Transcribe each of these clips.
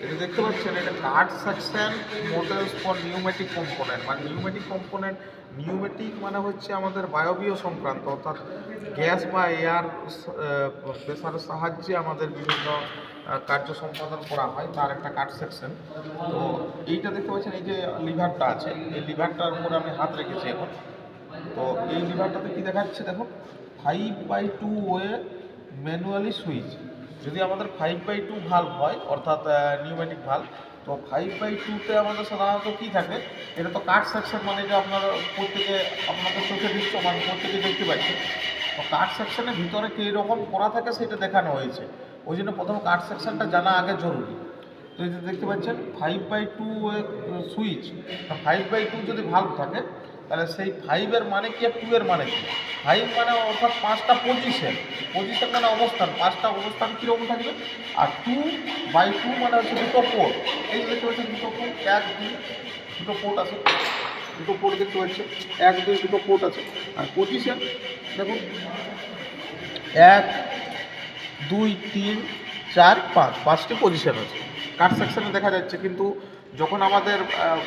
এটা দেখতে পাচ্ছেন, এটা cut section models for pneumatic component. মানে নিউমেটিক মানে হচ্ছে আমাদের বায়বীয় সংক্রান্ত, অর্থাৎ গ্যাস বা এয়ার প্রেসারের সাহায্যে আমাদের বিভিন্ন কার্য সম্পাদন করা হয়, তার একটা কাট সেকশন। তো এইটা দেখতে পাচ্ছেন, এই যে লিভারটা আছে, এই লিভারটার উপরে আমি হাত রেখেছি এখন। তো এই লিভারটাতে কি দেখাচ্ছে দেখুন, 5/2 ওয়ে ম্যানুয়ালি সুইচ। যদি আমাদের 5/2 ভাল্ব হয়, অর্থাৎ নিউমেটিক ভাল্ব, তো 5/2-তে আমাদের সাধারণত কী থাকে, এটা তো কাট সেকশন, মানে যে আপনারা আপনাদের চোখে দৃশ্যমান প্রত্যেকে দেখতে পাচ্ছেন। তো কাট সেকশনের ভিতরে কী রকম করা থাকে সেটা দেখানো হয়েছে, ওই জন্য প্রথম কাট সেকশনটা জানা আগে জরুরি। তো এই যে দেখতে পাচ্ছেন 5/2 সুইচ, 5/2 যদি ভাল্ব থাকে, তাহলে সেই 5-এর মানে কি আর 2 এর মানে কি? 5 মানে অর্থাৎ 5টা পজিশন, পজিশন মানে অবস্থান, 5টা অবস্থান কীরকম থাকবে। আর 2/2 মানে হচ্ছে দুটো পোর্ট। এই যে দেখতে পাচ্ছেন দুটো পোর্ট, 1 2 দুটো পোর্ট আছে, দুটো পোর্ট দেখতে পাচ্ছেন, 1 2 দুটো পোর্ট আছে। আর পজিশন দেখুন, 1 2 3 4 5, 5টি পজিশন আছে কাট সেকশনে দেখা যাচ্ছে। কিন্তু যখন আমাদের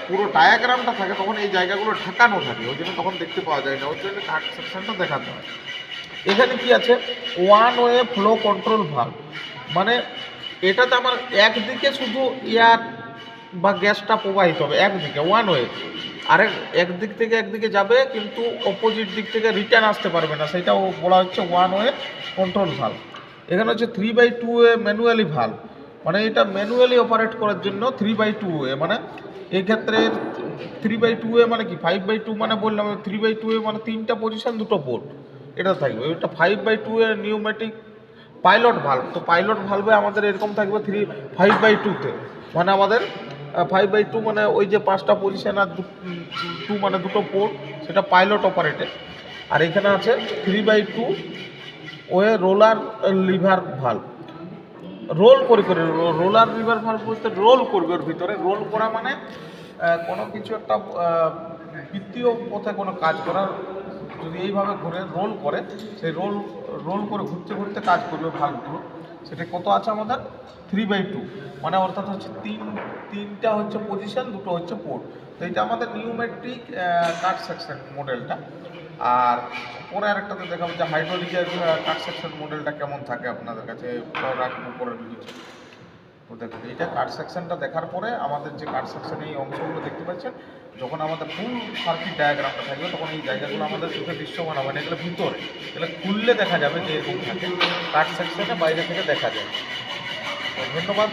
পুরো ডায়াগ্রামটা থাকে তখন এই জায়গাগুলো ঢাকানো থাকে, ওই জন্য তখন দেখতে পাওয়া যায় না, ওই জন্য কাট সেকশনটা দেখাতে হয়। এখানে কি আছে, one way flow control valve. মানে এটাতে আমার একদিকে শুধু এয়ার বা গ্যাসটা প্রবাহিত হবে, একদিকে ওয়ান ওয়ে। একদিক থেকে একদিকে যাবে, কিন্তু অপোজিট দিক থেকে রিটার্ন আসতে পারবে না, সেটাও বলা হচ্ছে ওয়ান ওয়ে কন্ট্রোল ভাল্ব। এখানে হচ্ছে 3/2 ওয়ে ম্যানুয়ালি ভাল্ব। মানে এটা ম্যানুয়ালি অপারেট করার জন্য 3/2 ওয়ে, মানে এই ক্ষেত্রে 3/2 ওয়ে মানে কি, 5/2 মানে বললাম, 3/2 ওয়ে মানে 3টা পজিশন দুটো পোর্ট, এটা থাকবে। এটা 5/2 এর নিউমেটিক পাইলট ভাল্ব। তো পাইলট ভাল্বে আমাদের এরকম থাকবে 5/2-তে, মানে আমাদের 5/2 মানে ওই যে 5টা পজিশন আর 2 মানে দুটো পোর্ট, সেটা পাইলট অপারেটেড। আর এখানে আছে 3/2 way roller lever valve. Roll করে রোলার লিভার ভাল্ব বলতে রোল করবে, ওর ভিতরে রোল করা মানে কোনো কিছু একটা বৃত্তীয় পথে কোনো কাজ করার, যদি এইভাবে ঘুরে রোল করে, সেই রোল করে ঘুরতে ঘুরতে কাজ করবে ভাল্বগুলো। সেটা কত আছে আমাদের 3/2, মানে অর্থাৎ হচ্ছে তিনটা হচ্ছে পজিশন, দুটো হচ্ছে পোর্ট। তো এটা আমাদের নিউমেট্রিক কাট সেকশন মডেলটা। আর পরে আরেকটাতে দেখাবো যে হাইড্রোলিকের কাট সেকশন মডেলটা কেমন থাকে, আপনাদের কাছে রাখবো পরের ভিডিও। তো দেখুন, এইটা কাট সেকশনটা দেখার পরে আমাদের যে কাট সেকশন এই অংশগুলো দেখতে পাচ্ছেন, যখন আমাদের ফুল সার্কিট ডায়াগ্রামটা থাকবে তখন এই জায়গাগুলো আমাদের চোখে দৃশ্যমান হবে না, এগুলো ভিতরে, এগুলো খুললে দেখা যাবে যে এরকম থাকে, কাট সেকশনে বাইরে থেকে দেখা যায়। তো ধন্যবাদ।